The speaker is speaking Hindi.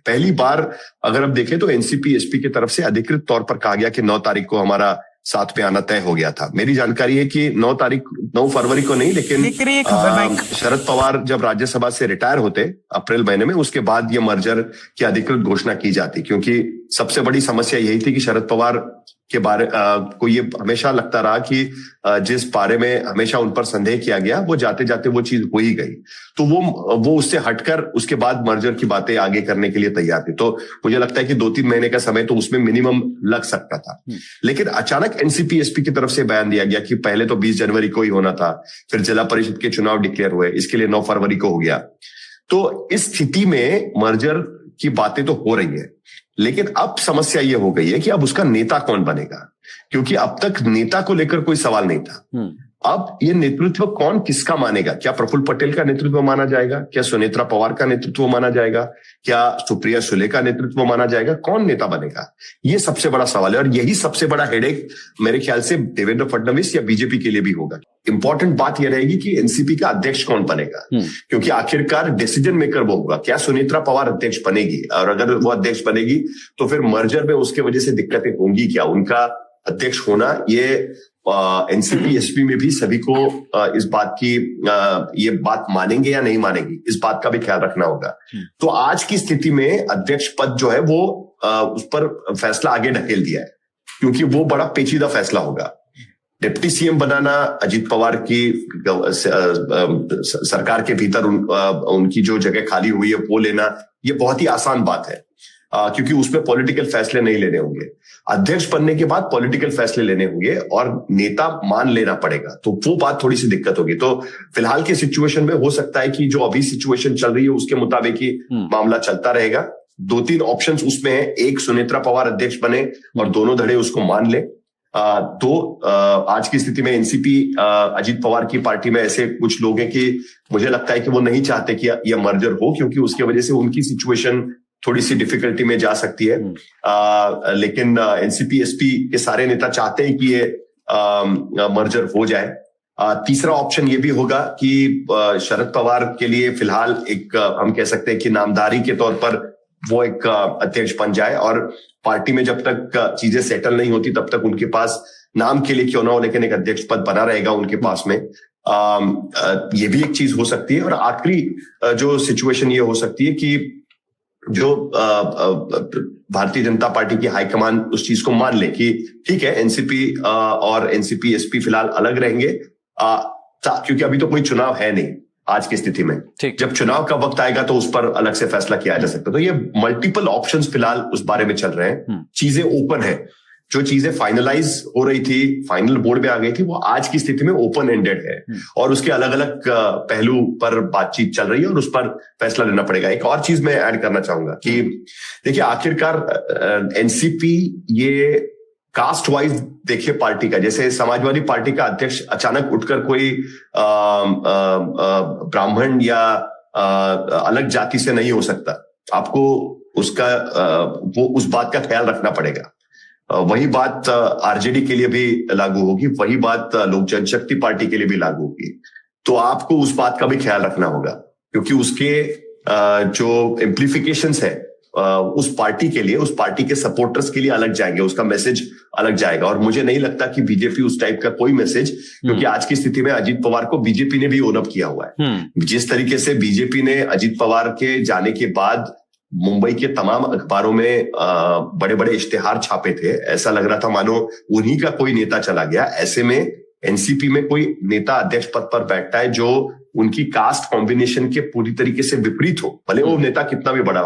पहली बार अगर हम देखें तो एनसीपी एसपी की तरफ से अधिकृत तौर पर कहा गया कि 9 तारीख को हमारा साथ में आना तय हो गया था। मेरी जानकारी है कि 9 फरवरी को नहीं, लेकिन शरद पवार जब राज्यसभा से रिटायर होते अप्रैल महीने में, उसके बाद ये मर्जर की अधिकृत घोषणा की जाती, क्योंकि सबसे बड़ी समस्या यही थी कि शरद पवार के बारे को ये हमेशा लगता रहा कि जिस बारे में हमेशा उन पर संदेह किया गया वो जाते जाते वो चीज हो ही गई, तो वो उससे हटकर उसके बाद मर्जर की बातें आगे करने के लिए तैयार थी। तो मुझे लगता है कि 2-3 महीने का समय तो उसमें मिनिमम लग सकता था। लेकिन अचानक एनसीपी एसपी की तरफ से बयान दिया गया कि पहले तो 20 जनवरी को ही होना था, फिर जिला परिषद के चुनाव डिक्लेयर हुए, इसके लिए 9 फरवरी को हो गया। तो इस स्थिति में मर्जर की बातें तो हो रही है, लेकिन अब समस्या ये हो गई है कि अब उसका नेता कौन बनेगा, क्योंकि अब तक नेता को लेकर कोई सवाल नहीं था। अब ये नेतृत्व कौन किसका मानेगा? क्या प्रफुल्ल पटेल का नेतृत्व माना जाएगा? क्या सुनेत्रा पवार का नेतृत्व माना जाएगा? क्या सुप्रिया सुले का नेतृत्व माना जाएगा? कौन नेता बनेगा? ये सबसे बड़ा सवाल है, और यही सबसे बड़ा हेडेक मेरे ख्याल से देवेंद्र फडणवीस या बीजेपी के लिए भी होगा। इंपॉर्टेंट बात यह रहेगी कि एनसीपी का अध्यक्ष कौन बनेगा, क्योंकि आखिरकार डिसीजन मेकर वो होगा। क्या सुनेत्रा पवार अध्यक्ष बनेगी? और अगर वो अध्यक्ष बनेगी तो फिर मर्जर में उसके वजह से दिक्कतें होंगी क्या? उनका अध्यक्ष होना ये एनसीपी एसपी में भी सभी को इस बात की ये बात मानेंगे या नहीं मानेंगे, इस बात का भी ख्याल रखना होगा। तो आज की स्थिति में अध्यक्ष पद जो है वो उस पर फैसला आगे ढकेल दिया है, क्योंकि वो बड़ा पेचीदा फैसला होगा। डिप्टी सीएम बनाना अजीत पवार की सरकार के भीतर उनकी जो जगह खाली हुई है वो लेना, ये बहुत ही आसान बात है, क्योंकि उसमें पॉलिटिकल फैसले नहीं लेने होंगे। अध्यक्ष बनने के बाद पॉलिटिकल फैसले लेने होंगे और नेता मान लेना पड़ेगा, तो वो बात थोड़ी सी दिक्कत होगी। तो फिलहाल की सिचुएशन में हो सकता है कि जो अभी सिचुएशन चल रही है उसके मुताबिक ही मामला चलता रहेगा। 2-3 ऑप्शंस उसमें है, एक सुनेत्रा पवार अध्यक्ष बने और दोनों धड़े उसको मान ले। आज की स्थिति में एनसीपी अजीत पवार की पार्टी में ऐसे कुछ लोग हैं कि मुझे लगता है कि वो नहीं चाहते कि यह मर्जर हो, क्योंकि उसकी वजह से उनकी सिचुएशन थोड़ी सी डिफिकल्टी में जा सकती है। लेकिन एनसीपी एसपी के सारे नेता चाहते हैं कि ये मर्जर हो जाए। तीसरा ऑप्शन ये भी होगा कि शरद पवार के लिए फिलहाल एक हम कह सकते हैं कि नामधारी के तौर पर वो एक अध्यक्ष बन जाए, और पार्टी में जब तक चीजें सेटल नहीं होती तब तक उनके पास नाम के लिए क्यों ना हो, लेकिन एक अध्यक्ष पद बना रहेगा उनके पास में। ये भी एक चीज हो सकती है। और आखिरी जो सिचुएशन ये हो सकती है कि जो भारतीय जनता पार्टी की हाईकमान उस चीज को मान ले कि ठीक है, एनसीपी और एनसीपी एसपी फिलहाल अलग रहेंगे, क्योंकि अभी तो कोई चुनाव है नहीं आज की स्थिति में। जब चुनाव का वक्त आएगा तो उस पर अलग से फैसला किया जा सकता है। तो ये मल्टीपल ऑप्शंस फिलहाल उस बारे में चल रहे हैं, चीजें ओपन है। जो चीजें फाइनलाइज हो रही थी, फाइनल बोर्ड में आ गई थी, वो आज की स्थिति में ओपन एंडेड है, और उसके अलग अलग पहलू पर बातचीत चल रही है और उस पर फैसला लेना पड़ेगा। एक और चीज मैं ऐड करना चाहूंगा कि देखिए, आखिरकार एनसीपी ये कास्ट वाइज देखिए पार्टी का, जैसे समाजवादी पार्टी का अध्यक्ष अचानक उठकर कोई ब्राह्मण या अलग जाति से नहीं हो सकता। आपको उसका वो उस बात का ख्याल रखना पड़ेगा। वही बात आरजेडी के लिए भी लागू होगी, वही बात लोक जनशक्ति पार्टी के लिए भी लागू होगी। तो आपको उस बात का भी ख्याल रखना होगा, क्योंकि उसके जो इम्प्लीफिकेशंस है उस पार्टी के लिए, उस पार्टी के सपोर्टर्स के लिए अलग जाएंगे, उसका मैसेज अलग जाएगा। और मुझे नहीं लगता कि बीजेपी उस टाइप का कोई मैसेज, क्योंकि आज की स्थिति में अजीत पवार को बीजेपी ने भी ओन अप किया हुआ है। जिस तरीके से बीजेपी ने अजीत पवार के जाने के बाद मुंबई के तमाम अखबारों में बड़े बड़े इश्तेहार छापे थे, ऐसा लग रहा था मानो उन्हीं का कोई नेता चला गया। ऐसे में एनसीपी में कोई नेता अध्यक्ष पद पर बैठता है जो उनकी कास्ट कॉम्बिनेशन के पूरी तरीके से विपरीत हो, भले वो नेता कितना भी बड़ा हो।